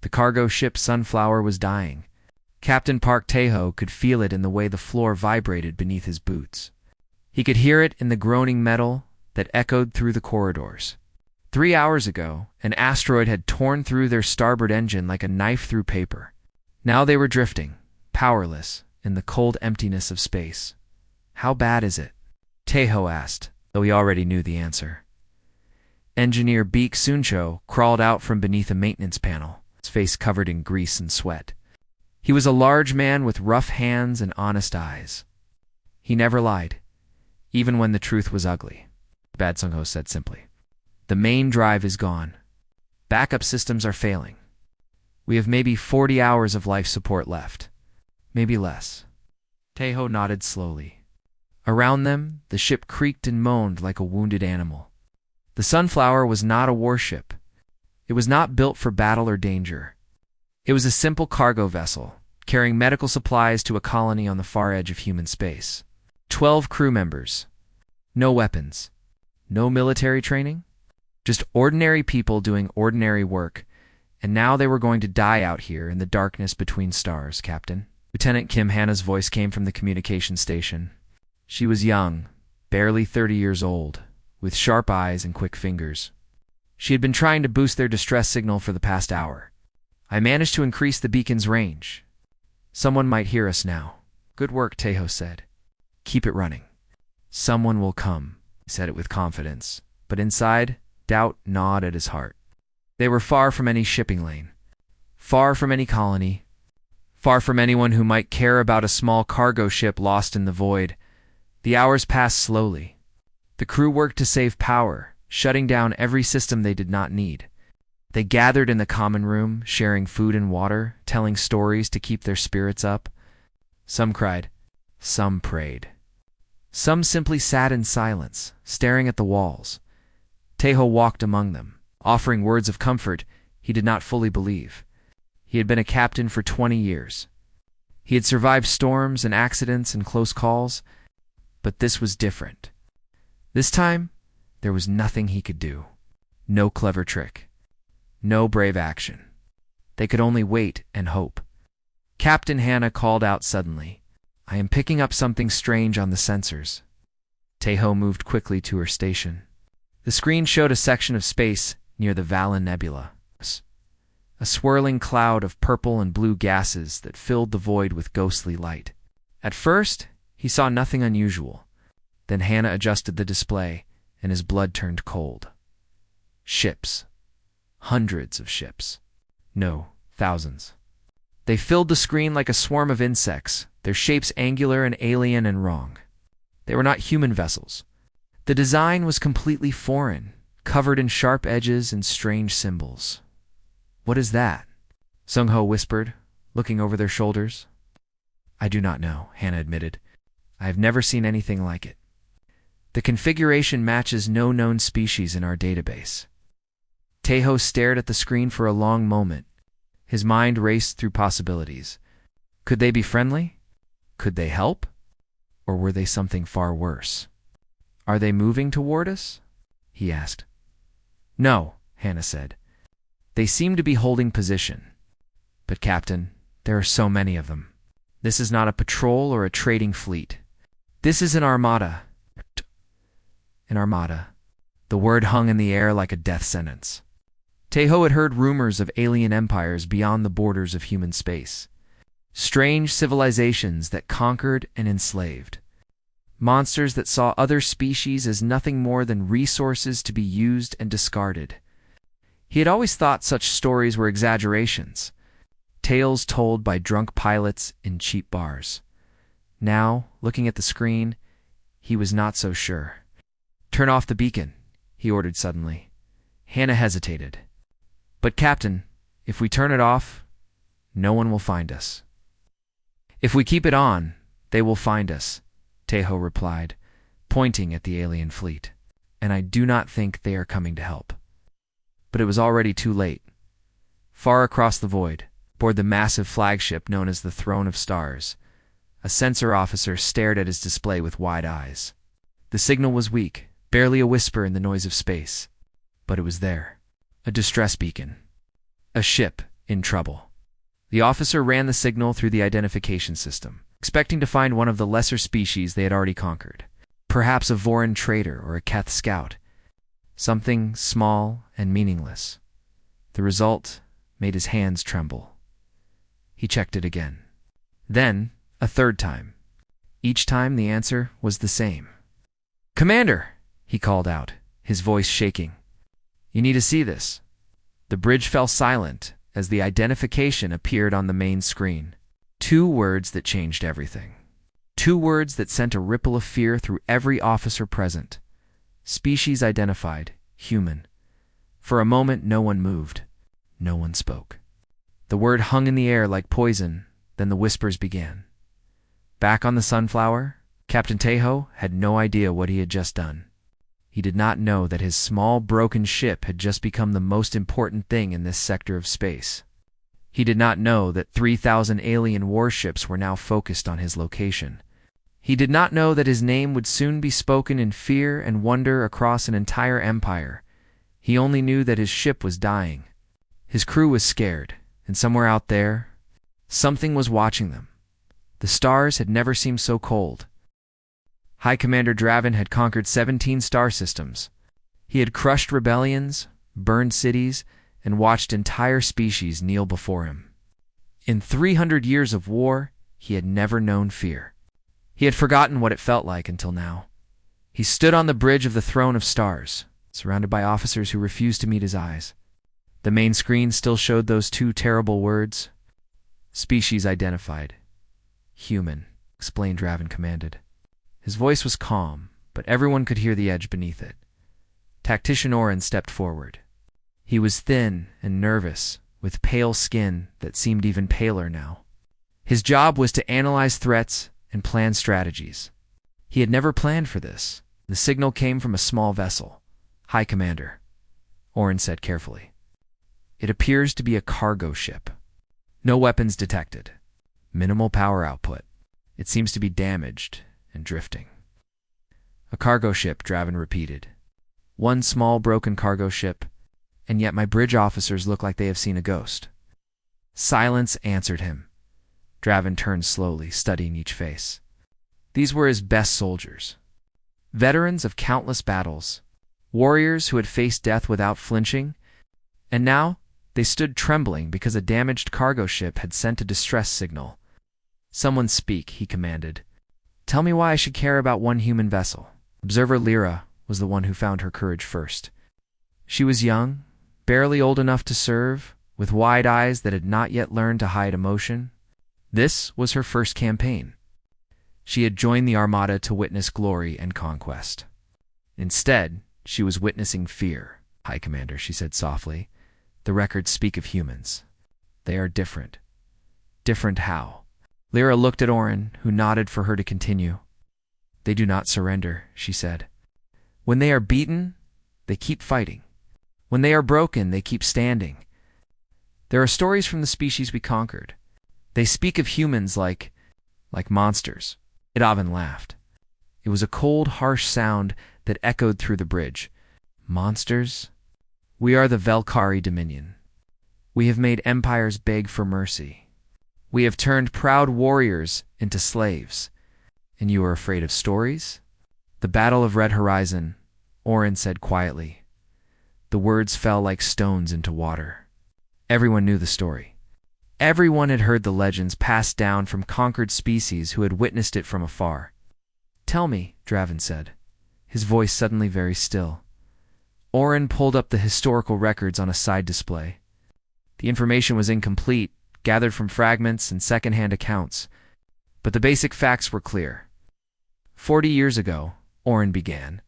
The cargo ship Sunflower was dying. Captain Park Tae-ho could feel it in the way the floor vibrated beneath his boots. He could hear it in the groaning metal that echoed through the corridors. 3 hours ago, an asteroid had torn through their starboard engine like a knife through paper. Now they were drifting, powerless, in the cold emptiness of space. "How bad is it?" Tae-ho asked, though he already knew the answer. Engineer Baek Suncho crawled out from beneath a maintenance panel, his face covered in grease and sweat. He was a large man with rough hands and honest eyes. He never lied, even when the truth was ugly. Bad Sung-ho said simply. "The main drive is gone. Backup systems are failing. We have maybe 40 hours of life support left. Maybe less." Tae-ho nodded slowly. Around them, the ship creaked and moaned like a wounded animal. The Sunflower was not a warship. It was not built for battle or danger. It was a simple cargo vessel, carrying medical supplies to a colony on the far edge of human space. 12 crew members. No weapons. No military training. Just ordinary people doing ordinary work. And now they were going to die out here in the darkness between stars, Captain. Lieutenant Kim Hannah's voice came from the communication station. She was young, barely 30 years old, with sharp eyes and quick fingers. She had been trying to boost their distress signal for the past hour. "I managed to increase the beacon's range. Someone might hear us now." "Good work," Tae-ho said. "Keep it running. Someone will come." He said it with confidence, but inside, doubt gnawed at his heart. They were far from any shipping lane, far from any colony, far from anyone who might care about a small cargo ship lost in the void. The hours passed slowly. The crew worked to save power, shutting down every system they did not need. They gathered in the common room, sharing food and water, telling stories to keep their spirits up. Some cried, some prayed. Some simply sat in silence, staring at the walls. Tae-ho walked among them, offering words of comfort he did not fully believe. He had been a captain for 20 years. He had survived storms and accidents and close calls, but this was different. This time, there was nothing he could do. No clever trick. No brave action. They could only wait and hope. Captain Hannah called out suddenly, "I am picking up something strange on the sensors." Tae-ho moved quickly to her station. The screen showed a section of space near the Valin Nebula, a swirling cloud of purple and blue gases that filled the void with ghostly light. At first, he saw nothing unusual. Then Hannah adjusted the display, and his blood turned cold. Ships. Hundreds of ships. No, thousands. They filled the screen like a swarm of insects, their shapes angular and alien and wrong. They were not human vessels. The design was completely foreign, covered in sharp edges and strange symbols. "What is that?" Sung-ho whispered, looking over their shoulders. "I do not know," Hannah admitted. "I have never seen anything like it. The configuration matches no known species in our database." Tae-ho stared at the screen for a long moment. His mind raced through possibilities. Could they be friendly? Could they help? Or were they something far worse? "Are they moving toward us?" he asked. "No," Hannah said. "They seem to be holding position. But, Captain, there are so many of them. This is not a patrol or a trading fleet. This is an armada." An armada. The word hung in the air like a death sentence. Tae-ho had heard rumors of alien empires beyond the borders of human space. Strange civilizations that conquered and enslaved. Monsters that saw other species as nothing more than resources to be used and discarded. He had always thought such stories were exaggerations, tales told by drunk pilots in cheap bars. Now, looking at the screen, he was not so sure. "Turn off the beacon," he ordered suddenly. Hannah hesitated. "But, Captain, if we turn it off, no one will find us." "If we keep it on, they will find us," Tae-ho replied, pointing at the alien fleet. "And I do not think they are coming to help." But it was already too late. Far across the void, aboard the massive flagship known as the Throne of Stars, a sensor officer stared at his display with wide eyes. The signal was weak, barely a whisper in the noise of space. But it was there. A distress beacon. A ship, In trouble. The officer ran the signal through the identification system, expecting to find one of the lesser species they had already conquered. Perhaps a Voran trader or a Keth scout. Something small and meaningless. The result made his hands tremble. He checked it again. Then, a third time. Each time the answer was the same. "Commander!" he called out, his voice shaking. "You need to see this." The bridge fell silent as the identification appeared on the main screen. 2 words that changed everything. 2 words that sent a ripple of fear through every officer present. Species identified, human. For a moment, no one moved. No one spoke. The word hung in the air like poison, then the whispers began. Back on the Sunflower, Captain Tejo had no idea what he had just done. He did not know that his small, broken ship had just become the most important thing in this sector of space. He did not know that 3,000 alien warships were now focused on his location. He did not know that his name would soon be spoken in fear and wonder across an entire empire. He only knew that his ship was dying. His crew was scared, and somewhere out there, something was watching them. The stars had never seemed so cold. High Commander Draven had conquered 17 star systems. He had crushed rebellions, burned cities, and watched entire species kneel before him. In 300 years of war, he had never known fear. He had forgotten what it felt like until now. He stood on the bridge of the throne of stars, surrounded by officers who refused to meet his eyes. The main screen still showed those 2 terrible words. "Species identified. Human," explained Draven commanded. His voice was calm, but everyone could hear the edge beneath it. Tactician Orin stepped forward. He was thin and nervous, with pale skin that seemed even paler now. His job was to analyze threats and plan strategies. He had never planned for this. The signal came from a small vessel. "High Commander," Orin said carefully. "It appears to be a cargo ship. No weapons detected. Minimal power output. It seems to be damaged and drifting." "A cargo ship," Draven repeated. "One small broken cargo ship, and yet my bridge officers look like they have seen a ghost." Silence answered him. Draven turned slowly, studying each face. These were his best soldiers. Veterans of countless battles. Warriors who had faced death without flinching. And now, they stood trembling because a damaged cargo ship had sent a distress signal. "Someone speak," he commanded. "Tell me why I should care about one human vessel." Observer Lyra was the one who found her courage first. She was young, barely old enough to serve, with wide eyes that had not yet learned to hide emotion. This was her first campaign. She had joined the Armada to witness glory and conquest. Instead, she was witnessing fear. "High Commander," she said softly, "the records speak of humans. They are different." "Different how?" Lyra looked at Orin, who nodded for her to continue. "They do not surrender," she said. "When they are beaten, they keep fighting. When they are broken, they keep standing. There are stories from the species we conquered. They speak of humans like monsters." Idavan laughed. It was a cold, harsh sound that echoed through the bridge. "Monsters? We are the Velkari Dominion. We have made empires beg for mercy. We have turned proud warriors into slaves. And you are afraid of stories?" "The Battle of Red Horizon," Orin said quietly. The words fell like stones into water. Everyone knew the story. Everyone had heard the legends passed down from conquered species who had witnessed it from afar. "Tell me," Draven said, his voice suddenly very still. Orin pulled up the historical records on a side display. The information was incomplete, gathered from fragments and second-hand accounts, but the basic facts were clear. 40 years ago, Orin began,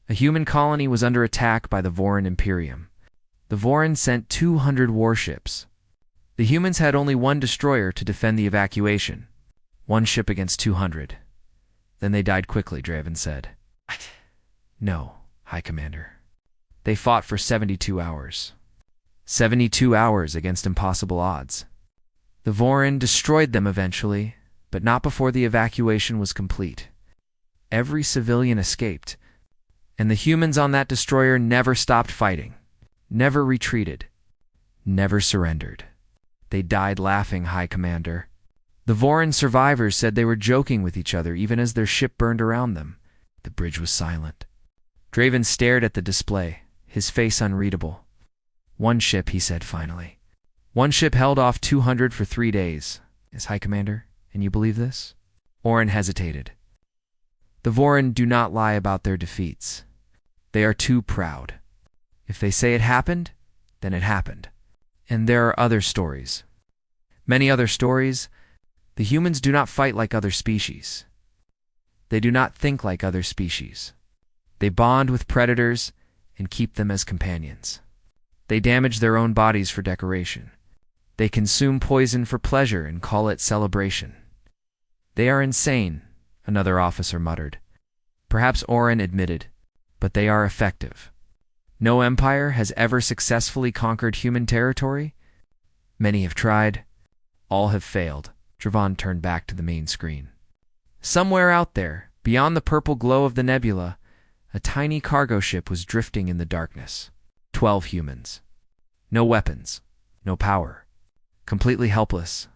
a human colony was under attack by the Voran Imperium. The Voran sent 200 warships. The humans had only one destroyer to defend the evacuation. One ship against 200. Then they died quickly, Draven said. "No, High Commander. They fought for 72 hours. 72 hours against impossible odds. The Voran destroyed them eventually, but not before the evacuation was complete. Every civilian escaped, and the humans on that destroyer never stopped fighting, never retreated, never surrendered. They died laughing, High Commander. The Voran survivors said they were joking with each other even as their ship burned around them. The bridge was silent. Draven stared at the display, his face unreadable. One ship, he said finally. One ship held off 200 for 3 days. Yes, High Commander, and you believe this? Orin hesitated. The Voran do not lie about their defeats. They are too proud. If they say it happened, then it happened. And there are other stories. Many other stories. The humans do not fight like other species. They do not think like other species. They bond with predators and keep them as companions. They damage their own bodies for decoration. They consume poison for pleasure and call it celebration. They are insane, another officer muttered. Perhaps Orin admitted, but they are effective. No empire has ever successfully conquered human territory. Many have tried. All have failed. Draven turned back to the main screen. Somewhere out there, beyond the purple glow of the nebula, a tiny cargo ship was drifting in the darkness. 12 humans. No weapons, no power. Completely helpless,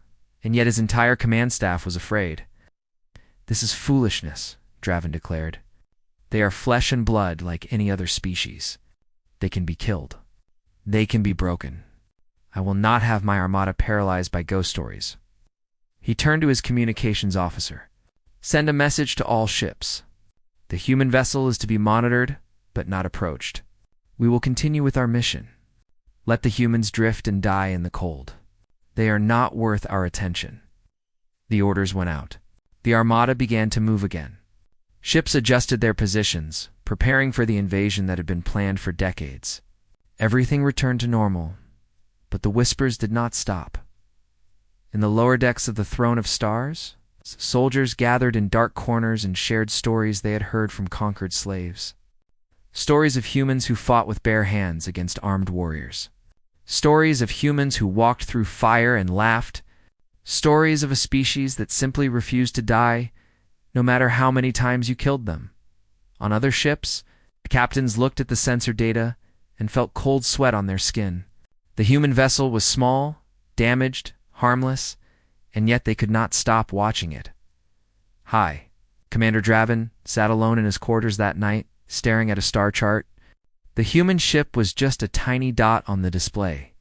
and yet his entire command staff was afraid. This is foolishness, Draven declared. They are flesh and blood like any other species. They can be killed. They can be broken. I will not have my armada paralyzed by ghost stories. He turned to his communications officer. Send a message to all ships. The human vessel is to be monitored, but not approached. We will continue with our mission. Let the humans drift and die in the cold. They are not worth our attention. The orders went out. The armada began to move again. Ships adjusted their positions, preparing for the invasion that had been planned for decades. Everything returned to normal, but the whispers did not stop. In the lower decks of the Throne of Stars, soldiers gathered in dark corners and shared stories they had heard from conquered slaves. Stories of humans who fought with bare hands against armed warriors. Stories of humans who walked through fire and laughed. Stories of a species that simply refused to die, no matter how many times you killed them. On other ships, the captains looked at the sensor data and felt cold sweat on their skin. The human vessel was small, damaged, harmless, and yet they could not stop watching it. Hi. Commander Draven sat alone in his quarters that night, staring at a star chart. The human ship was just a tiny dot on the display.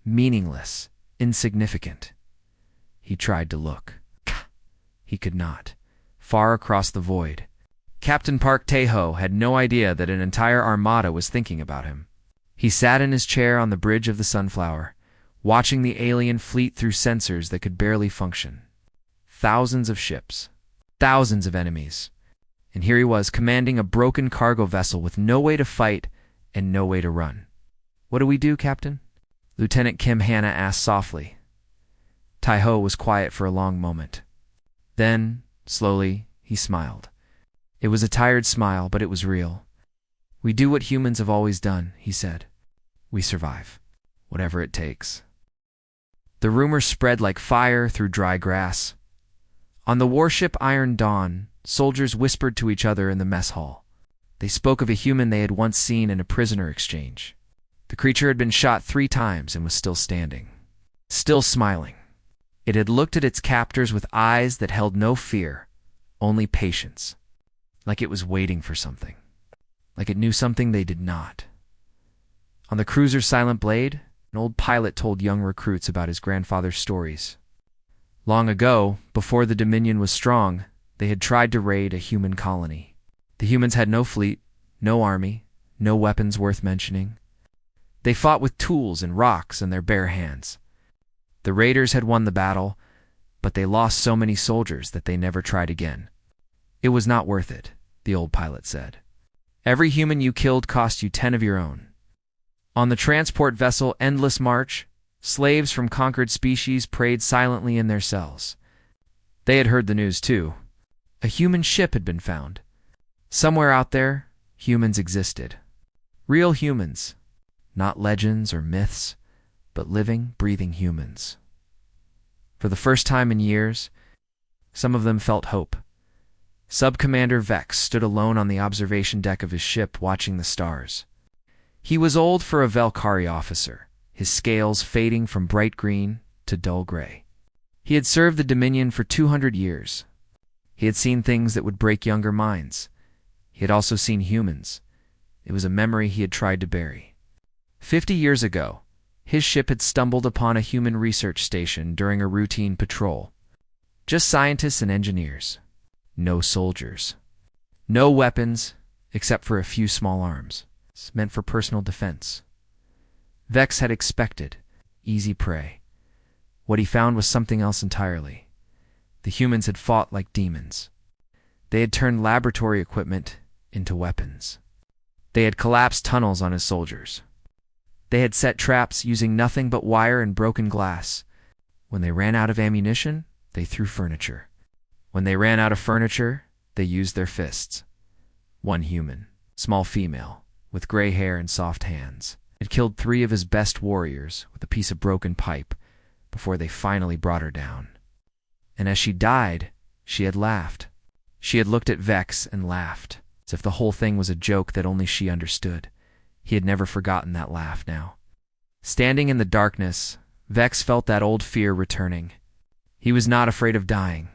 Meaningless, insignificant. He tried to look. He could not. Far across the void, Captain Park Tae-ho had no idea that an entire armada was thinking about him. He sat in his chair on the bridge of the Sunflower, watching the alien fleet through sensors that could barely function. Thousands of ships, thousands of enemies. And here he was, commanding a broken cargo vessel with no way to fight and no way to run. What do we do, Captain? Lieutenant Kim Hanna asked softly. Tae-ho was quiet for a long moment. Then, slowly, he smiled. It was a tired smile, but it was real. We do what humans have always done, he said. We survive, whatever it takes. The rumor spread like fire through dry grass. On the warship Iron Dawn, soldiers whispered to each other in the mess hall. They spoke of a human they had once seen in a prisoner exchange. The creature had been shot 3 times and was still standing, still smiling. It had looked at its captors with eyes that held no fear, only patience, like it was waiting for something, like it knew something they did not. On the cruiser's Silent Blade, an old pilot told young recruits about his grandfather's stories. Long ago, before the Dominion was strong, they had tried to raid a human colony. The humans had no fleet, no army, no weapons worth mentioning. They fought with tools and rocks in their bare hands. The raiders had won the battle, but they lost so many soldiers that they never tried again. It was not worth it, the old pilot said. Every human you killed cost you 10 of your own. On the transport vessel Endless March, slaves from conquered species prayed silently in their cells. They had heard the news too. A human ship had been found. Somewhere out there, humans existed. Real humans, not legends or myths, but living, breathing humans. For the first time in years, some of them felt hope. Sub-Commander Vex stood alone on the observation deck of his ship watching the stars. He was old for a Velkari officer, his scales fading from bright green to to dull gray. He had served the Dominion for 200 years. He had seen things that would break younger minds. He had also seen humans. It was a memory he had tried to bury. 50 years ago, his ship had stumbled upon a human research station during a routine patrol. Just scientists and engineers. No soldiers. No weapons, except for a few small arms, meant for personal defense. Vex had expected easy prey. What he found was something else entirely. The humans had fought like demons. They had turned laboratory equipment into weapons. They had collapsed tunnels on his soldiers. They had set traps using nothing but wire and broken glass. When they ran out of ammunition, they threw furniture. When they ran out of furniture, they used their fists. One human, small female, with gray hair and soft hands, had killed 3 of his best warriors with a piece of broken pipe before they finally brought her down. And as she died, she had laughed. She had looked at Vex and laughed, as if the whole thing was a joke that only she understood. He had never forgotten that laugh now. Standing in the darkness, Vex felt that old fear returning. He was not afraid of dying.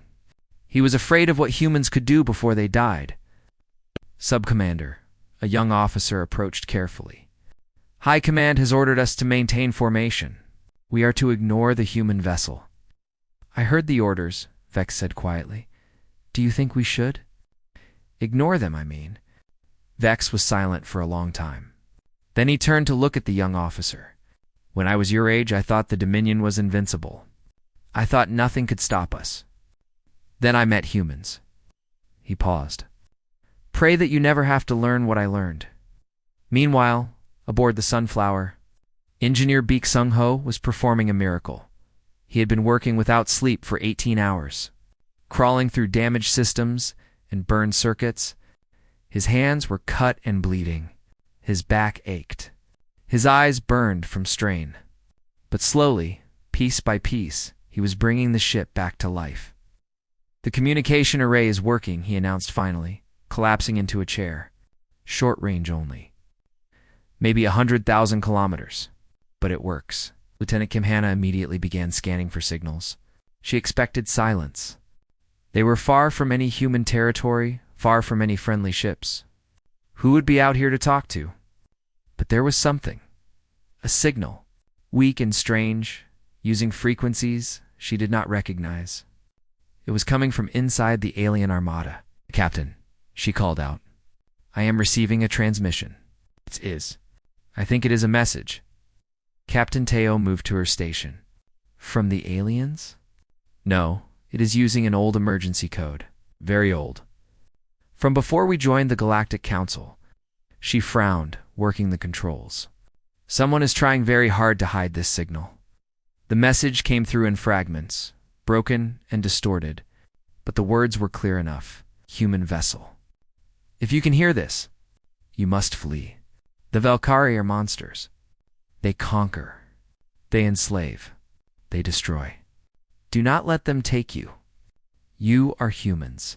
He was afraid of what humans could do before they died. Subcommander, a young officer, approached carefully. High Command has ordered us to maintain formation. We are to ignore the human vessel. I heard the orders, Vex said quietly. Do you think we should? Ignore them, I mean. Vex was silent for a long time. Then he turned to look at the young officer. When I was your age, I thought the Dominion was invincible. I thought nothing could stop us. Then I met humans. He paused. Pray that you never have to learn what I learned. Meanwhile, aboard the Sunflower, Engineer Beek Sung-ho was performing a miracle. He had been working without sleep for 18 hours, crawling through damaged systems and burned circuits. His hands were cut and bleeding. His back ached. His eyes burned from strain. But slowly, piece by piece, he was bringing the ship back to life. The communication array is working, he announced finally, collapsing into a chair. Short range only. Maybe 100,000 kilometers. But it works. Lieutenant Kim Hannah immediately began scanning for signals. She expected silence. They were far from any human territory, far from any friendly ships. Who would be out here to talk to? But there was something. A signal. Weak and strange, using frequencies she did not recognize. It was coming from inside the alien Armada. Captain, she called out. I am receiving a transmission. It is. I think it is a message. Captain Teo moved to her station. From the aliens? No, it is using an old emergency code. Very old. From before we joined the Galactic Council. She frowned, working the controls. Someone is trying very hard to hide this signal. The message came through in fragments, broken and distorted, but the words were clear enough. Human vessel. If you can hear this, you must flee. The Valkyrie are monsters. They conquer. They enslave. They destroy. Do not let them take you. You are humans.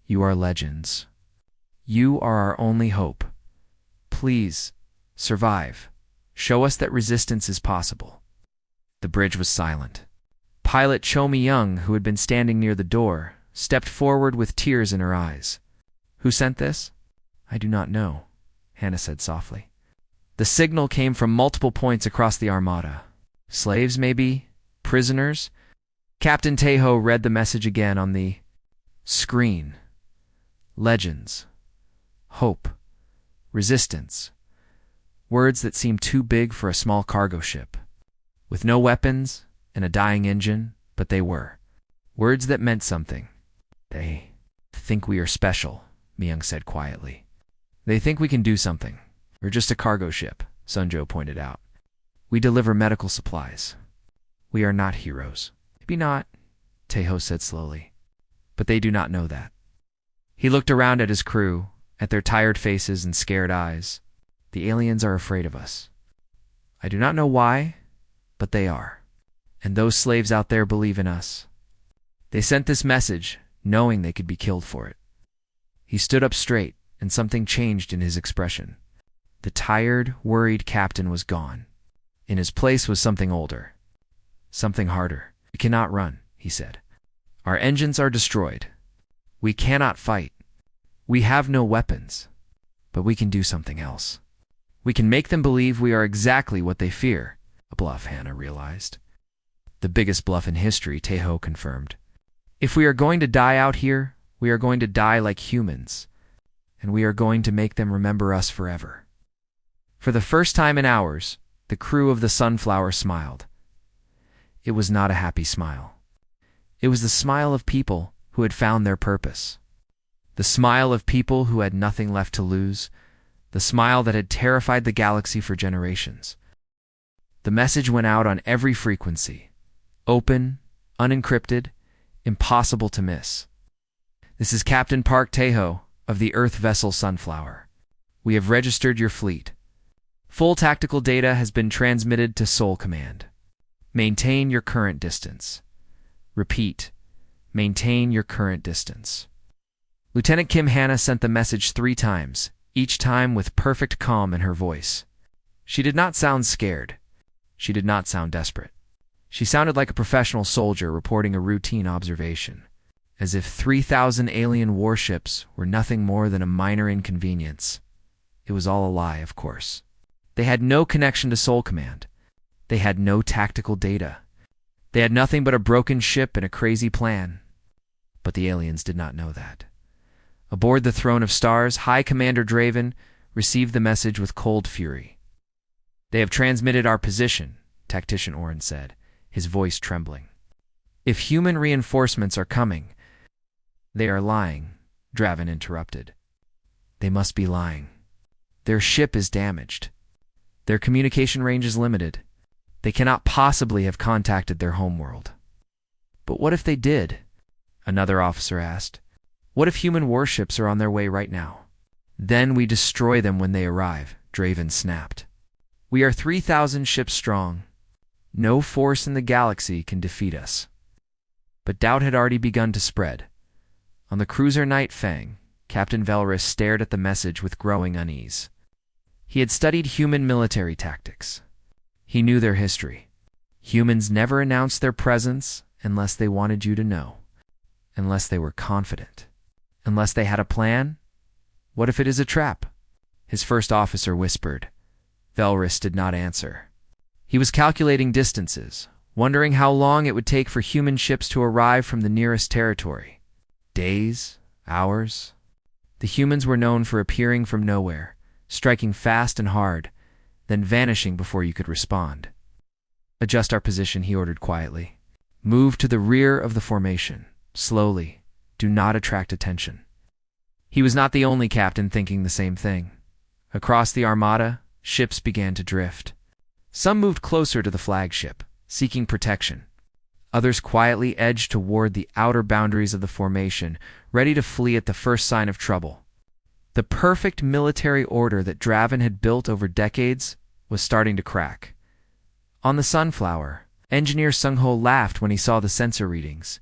You are legends. You are our only hope. Please, survive. Show us that resistance is possible. The bridge was silent. Pilot Cho Mi-young, who had been standing near the door, stepped forward with tears in her eyes. Who sent this? I do not know, Hannah said softly. The signal came from multiple points across the Armada. Slaves, maybe? Prisoners? Captain Teo read the message again on the screen. Legends. Hope. Resistance. Words that seemed too big for a small cargo ship. With no weapons and a dying engine, but they were. Words that meant something. They think we are special, Mi-young said quietly. They think we can do something. We're just a cargo ship, Sunjo pointed out. We deliver medical supplies. We are not heroes. Maybe not, Teo said slowly. But they do not know that. He looked around at his crew, at their tired faces and scared eyes. The aliens are afraid of us. I do not know why, but they are. And those slaves out there believe in us. They sent this message, knowing they could be killed for it. He stood up straight, and something changed in his expression. The tired, worried captain was gone. In his place was something older. Something harder. We cannot run, he said. Our engines are destroyed. We cannot fight. We have no weapons. But we can do something else. We can make them believe we are exactly what they fear. A bluff, Hannah realized. The biggest bluff in history, Tahoe confirmed. If we are going to die out here, we are going to die like humans, and we are going to make them remember us forever. For the first time in hours, the crew of the Sunflower smiled. It was not a happy smile. It was the smile of people who had found their purpose. The smile of people who had nothing left to lose, the smile that had terrified the galaxy for generations. The message went out on every frequency. Open, unencrypted, impossible to miss. This is Captain Park Tahoe of the Earth vessel Sunflower. We have registered your fleet. Full tactical data has been transmitted to Sol Command. Maintain your current distance. Repeat, maintain your current distance. Lieutenant Kim Hannah sent the message 3 times, each time with perfect calm in her voice. She did not sound scared. She did not sound desperate. She sounded like a professional soldier reporting a routine observation, as if 3,000 alien warships were nothing more than a minor inconvenience. It was all a lie, of course. They had no connection to Sol Command. They had no tactical data. They had nothing but a broken ship and a crazy plan. But the aliens did not know that. Aboard the Throne of Stars, High Commander Draven received the message with cold fury. They have transmitted our position, Tactician Orin said, his voice trembling. If human reinforcements are coming, they are lying, Draven interrupted. They must be lying. Their ship is damaged. Their communication range is limited. They cannot possibly have contacted their homeworld. But what if they did? Another officer asked. What if human warships are on their way right now? Then we destroy them when they arrive, Draven snapped. We are 3,000 ships strong. No force in the galaxy can defeat us. But doubt had already begun to spread. On the cruiser Night Fang, Captain Velrus stared at the message with growing unease. He had studied human military tactics. He knew their history. Humans never announced their presence unless they wanted you to know, unless they were confident, unless they had a plan. What if it is a trap? His first officer whispered. Velrus did not answer. He was calculating distances, wondering how long it would take for human ships to arrive from the nearest territory. Days? Hours? The humans were known for appearing from nowhere, striking fast and hard, then vanishing before you could respond. Adjust our position, he ordered quietly. Move to the rear of the formation. Slowly. Do not attract attention. He was not the only captain thinking the same thing. Across the Armada, ships began to drift. Some moved closer to the flagship, seeking protection. Others quietly edged toward the outer boundaries of the formation, ready to flee at the first sign of trouble. The perfect military order that Draven had built over decades was starting to crack. On the Sunflower, Engineer Sung-ho laughed when he saw the sensor readings.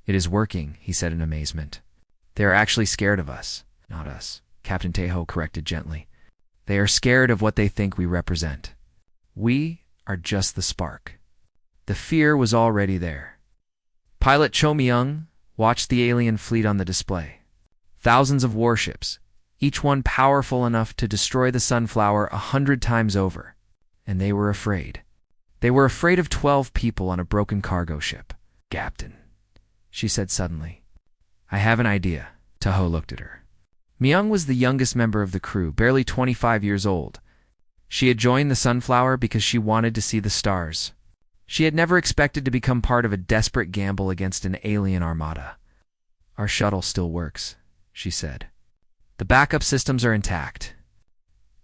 It is working, he said in amazement. They are actually scared of us, not us, Captain Tahoe corrected gently. They are scared of what they think we represent. We are just the spark. The fear was already there. Pilot Cho Myung watched the alien fleet on the display. Thousands of warships, each one powerful enough to destroy the Sunflower 100 times over. And they were afraid. They were afraid of 12 people on a broken cargo ship. Captain, she said suddenly. I have an idea. Tahoe looked at her. Myung was the youngest member of the crew, barely 25 years old. She had joined the Sunflower because she wanted to see the stars. She had never expected to become part of a desperate gamble against an alien armada. Our shuttle still works, she said. The backup systems are intact.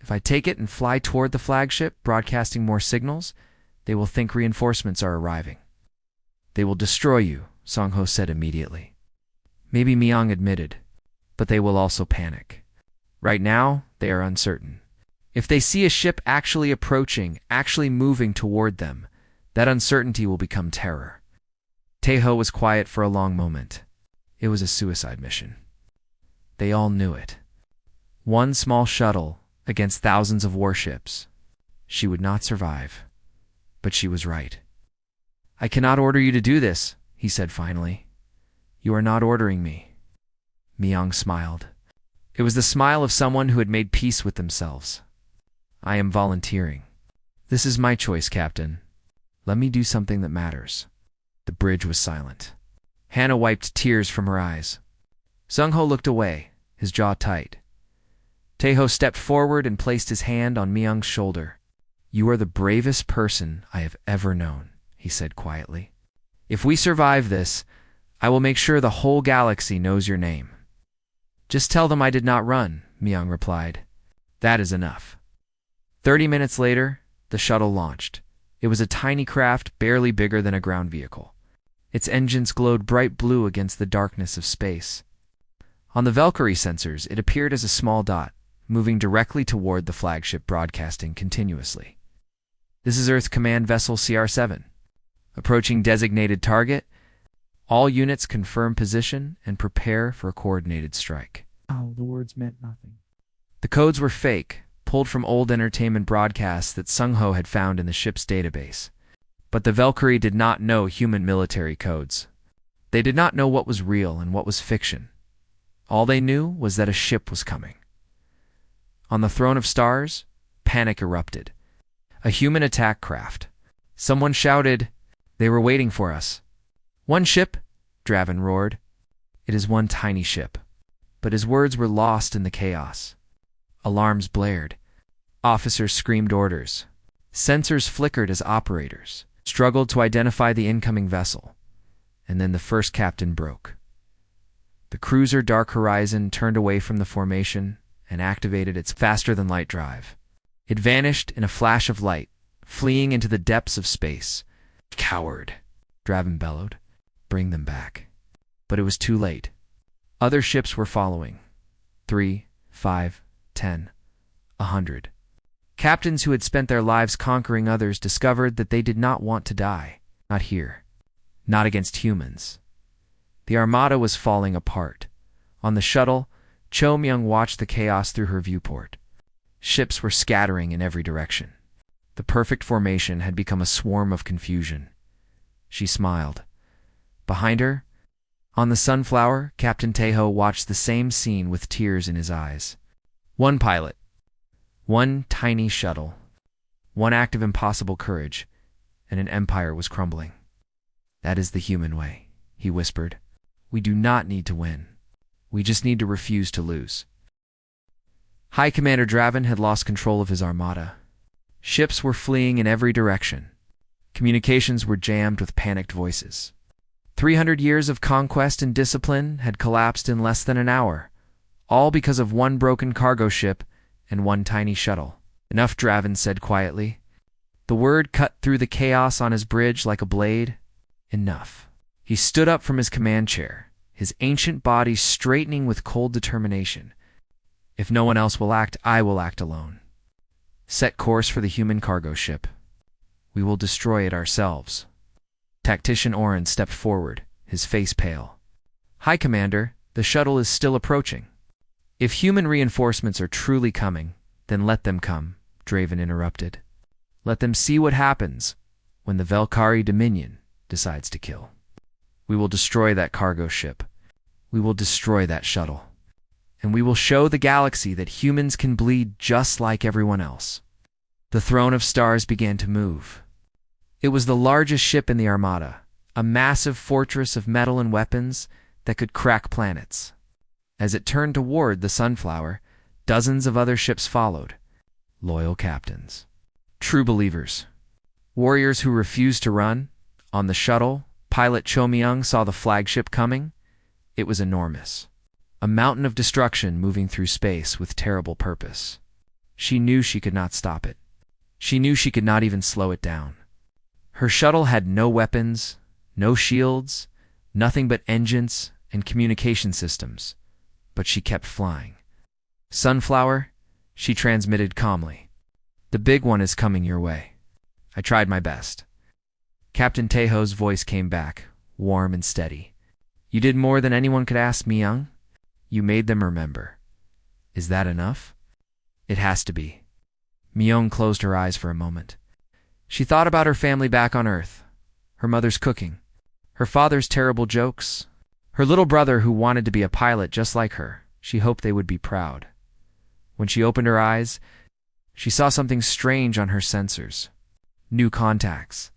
If I take it and fly toward the flagship, broadcasting more signals, they will think reinforcements are arriving. They will destroy you, Sung-ho said immediately. Maybe Myung admitted, but they will also panic. Right now, they are uncertain. If they see a ship actually approaching, actually moving toward them, that uncertainty will become terror. Tahoe was quiet for a long moment. It was a suicide mission. They all knew it. One small shuttle against thousands of warships. She would not survive. But she was right. I cannot order you to do this, he said finally. You are not ordering me. Myung smiled. It was the smile of someone who had made peace with themselves. I am volunteering. This is my choice, Captain. Let me do something that matters. The bridge was silent. Hannah wiped tears from her eyes. Sung-ho looked away, his jaw tight. Taeho stepped forward and placed his hand on Myung's shoulder. You are the bravest person I have ever known, he said quietly. If we survive this, I will make sure the whole galaxy knows your name. Just tell them I did not run, Myung replied. That is enough. 30 minutes later, the shuttle launched. It was a tiny craft barely bigger than a ground vehicle. Its engines glowed bright blue against the darkness of space. On the Valkyrie sensors, it appeared as a small dot, moving directly toward the flagship, broadcasting continuously. This is Earth Command Vessel CR-7. Approaching designated target. All units confirm position and prepare for a coordinated strike. Oh, the words meant nothing. The codes were fake, pulled from old entertainment broadcasts that Sung-ho had found in the ship's database. But the Valkyrie did not know human military codes. They did not know what was real and what was fiction. All they knew was that a ship was coming. On the Throne of Stars, panic erupted. A human attack craft. Someone shouted, "They were waiting for us." "One ship," Draven roared. "It is one tiny ship." But his words were lost in the chaos. Alarms blared. Officers screamed orders. Sensors flickered as operators struggled to identify the incoming vessel. And then the first captain broke. The cruiser Dark Horizon turned away from the formation and activated its faster-than-light drive. It vanished in a flash of light, fleeing into the depths of space. "Coward," Draven bellowed. "Bring them back." But it was too late. Other ships were following. 3, 5, 10, 100. Captains who had spent their lives conquering others discovered that they did not want to die. Not here. Not against humans. The Armada was falling apart. On the shuttle, Cho Myung watched the chaos through her viewport. Ships were scattering in every direction. The perfect formation had become a swarm of confusion. She smiled. Behind her, on the Sunflower, Captain Taeho watched the same scene with tears in his eyes. One pilot. One tiny shuttle. One act of impossible courage, and an empire was crumbling. "That is the human way," he whispered. "We do not need to win. We just need to refuse to lose." High Commander Draven had lost control of his armada. Ships were fleeing in every direction. Communications were jammed with panicked voices. 300 years of conquest and discipline had collapsed in less than an hour, all because of one broken cargo ship and one tiny shuttle. "Enough," Draven said quietly. The word cut through the chaos on his bridge like a blade. Enough. He stood up from his command chair, his ancient body straightening with cold determination. "If no one else will act, I will act alone. Set course for the human cargo ship. We will destroy it ourselves." Tactician Oren stepped forward, his face pale. "High Commander, the shuttle is still approaching." "If human reinforcements are truly coming, then let them come," Draven interrupted. "Let them see what happens when the Valkyrie Dominion decides to kill. We will destroy that cargo ship. We will destroy that shuttle. And we will show the galaxy that humans can bleed just like everyone else." The Throne of Stars began to move. It was the largest ship in the Armada, a massive fortress of metal and weapons that could crack planets. As it turned toward the Sunflower, dozens of other ships followed. Loyal captains. True believers. Warriors who refused to run. On the shuttle, pilot Cho Myung saw the flagship coming. It was enormous. A mountain of destruction moving through space with terrible purpose. She knew she could not stop it. She knew she could not even slow it down. Her shuttle had no weapons, no shields, nothing but engines and communication systems. But she kept flying. "Sunflower," she transmitted calmly. "The big one is coming your way. I tried my best." Captain Taeho's voice came back, warm and steady. "You did more than anyone could ask, Myung. You made them remember. Is that enough?" "It has to be." Myung closed her eyes for a moment. She thought about her family back on Earth, her mother's cooking, her father's terrible jokes, her little brother who wanted to be a pilot just like her. She hoped they would be proud. When she opened her eyes, she saw something strange on her sensors. New contacts.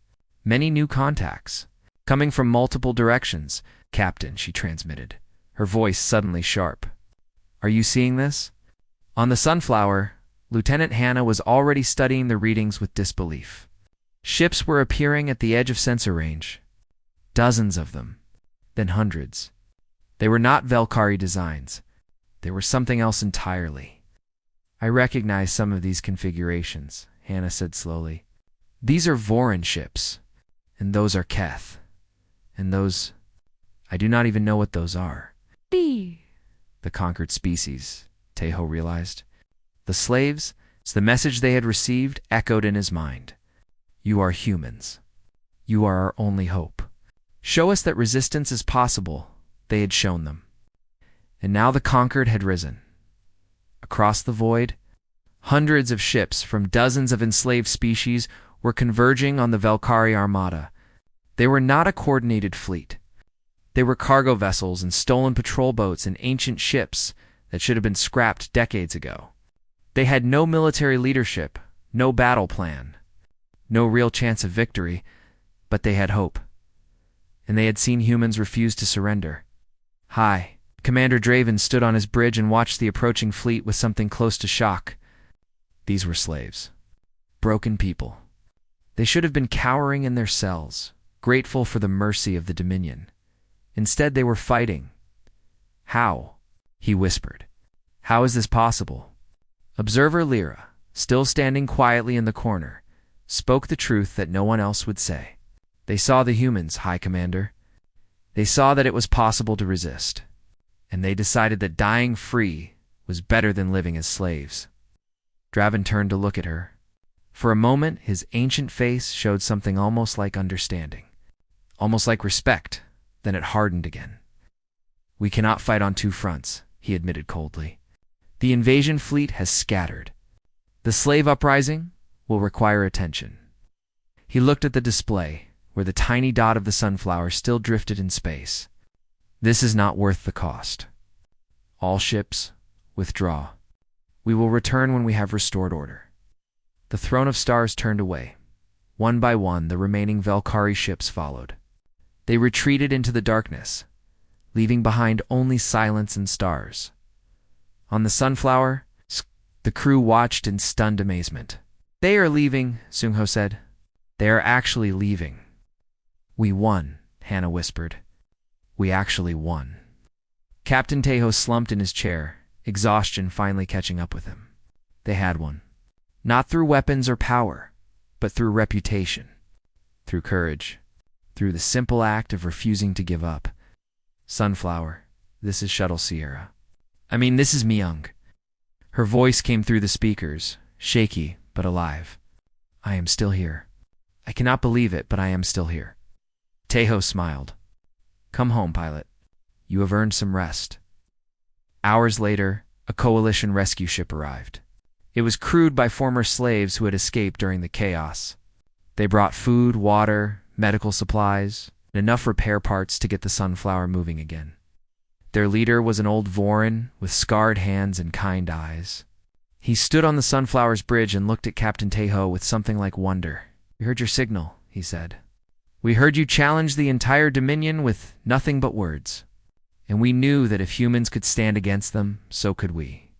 Many new contacts. Coming from multiple directions. "Captain," she transmitted, her voice suddenly sharp. "Are you seeing this?" On the Sunflower, Lieutenant Hannah was already studying the readings with disbelief. Ships were appearing at the edge of sensor range. Dozens of them. Then hundreds. They were not Valkyrie designs. They were something else entirely. "I recognize some of these configurations," Hannah said slowly. "These are Voran ships, and those are Keth. And those... I do not even know what those are." The conquered species, Tejo realized. The slaves, the message they had received echoed in his mind. "You are humans. You are our only hope. Show us that resistance is possible." They had shown them. And now the conquered had risen. Across the void, hundreds of ships from dozens of enslaved species were converging on the Valkyrie Armada. They were not a coordinated fleet. They were cargo vessels and stolen patrol boats and ancient ships that should have been scrapped decades ago. They had no military leadership, no battle plan, no real chance of victory, but they had hope. And they had seen humans refuse to surrender. "Hi." Commander Draven stood on his bridge and watched the approaching fleet with something close to shock. These were slaves. Broken people. They should have been cowering in their cells, grateful for the mercy of the Dominion. Instead, they were fighting. "How?" he whispered. "How is this possible?" Observer Lyra, still standing quietly in the corner, spoke the truth that no one else would say. "They saw the humans, High Commander. They saw that it was possible to resist. And they decided that dying free was better than living as slaves." Draven turned to look at her. For a moment, his ancient face showed something almost like understanding, almost like respect. Then it hardened again. "We cannot fight on two fronts," he admitted coldly. "The invasion fleet has scattered. The slave uprising will require attention." He looked at the display, where the tiny dot of the Sunflower still drifted in space. "This is not worth the cost. All ships, withdraw. We will return when we have restored order." The Throne of Stars turned away. One by one, the remaining Valkyrie ships followed. They retreated into the darkness, leaving behind only silence and stars. On the Sunflower, the crew watched in stunned amazement. "They are leaving," Sungho said. "They are actually leaving." "We won," Hannah whispered. "We actually won." Captain Tejo slumped in his chair, exhaustion finally catching up with him. They had won. Not through weapons or power, but through reputation, through courage, through the simple act of refusing to give up. "Sunflower, this is Shuttle Sierra. This is Myung." Her voice came through the speakers, shaky but alive. "I am still here. I cannot believe it, but I am still here." Tejo smiled. "Come home, pilot. You have earned some rest." Hours later, a coalition rescue ship arrived. It was crewed by former slaves who had escaped during the chaos. They brought food, water, medical supplies, and enough repair parts to get the Sunflower moving again. Their leader was an old Voran with scarred hands and kind eyes. He stood on the Sunflower's bridge and looked at Captain Tejo with something like wonder. "We heard your signal," he said. "We heard you challenge the entire Dominion with nothing but words. And we knew that if humans could stand against them, so could we."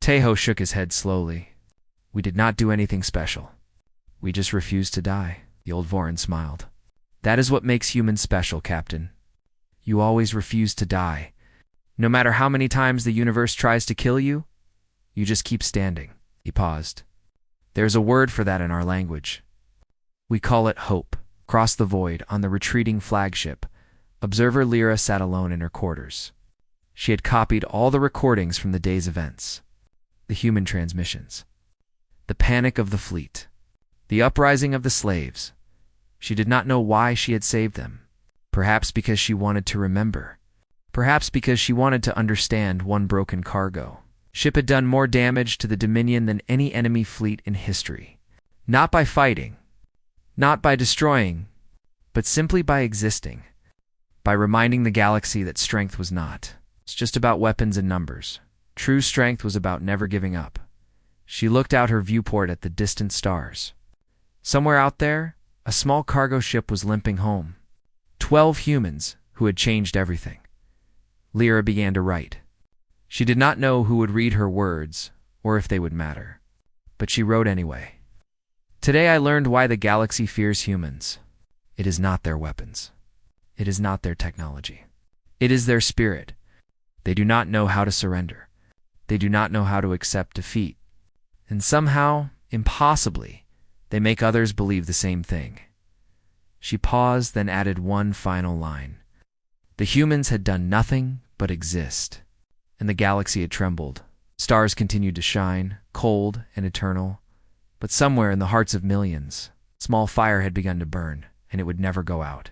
Tejo shook his head slowly. "We did not do anything special. We just refused to die." The old Voran smiled. "That is what makes humans special, Captain. You always refuse to die. No matter how many times the universe tries to kill you, you just keep standing." He paused. "There's a word for that in our language. We call it hope." Across the void, on the retreating flagship, Observer Lyra sat alone in her quarters. She had copied all the recordings from the day's events. The human transmissions. The panic of the fleet. The uprising of the slaves. She did not know why she had saved them. Perhaps because she wanted to remember. Perhaps because she wanted to understand one broken cargo. Ship had done more damage to the Dominion than any enemy fleet in history. Not by fighting. Not by destroying. but simply by existing, by reminding the galaxy that strength was not just about weapons and numbers. True strength was about never giving up. She looked out her viewport at the distant stars. Somewhere out there, a small cargo ship was limping home. 12 humans who had changed everything. Lyra began to write. She did not know who would read her words or if they would matter, but she wrote anyway. Today I learned why the galaxy fears humans. It is not their weapons. It is not their technology. It is their spirit. They do not know how to surrender. They do not know how to accept defeat. And somehow, impossibly, they make others believe the same thing. She paused, then added one final line. The humans had done nothing but exist, and the galaxy had trembled. Stars continued to shine, cold and eternal, but somewhere in the hearts of millions, a small fire had begun to burn, and it would never go out.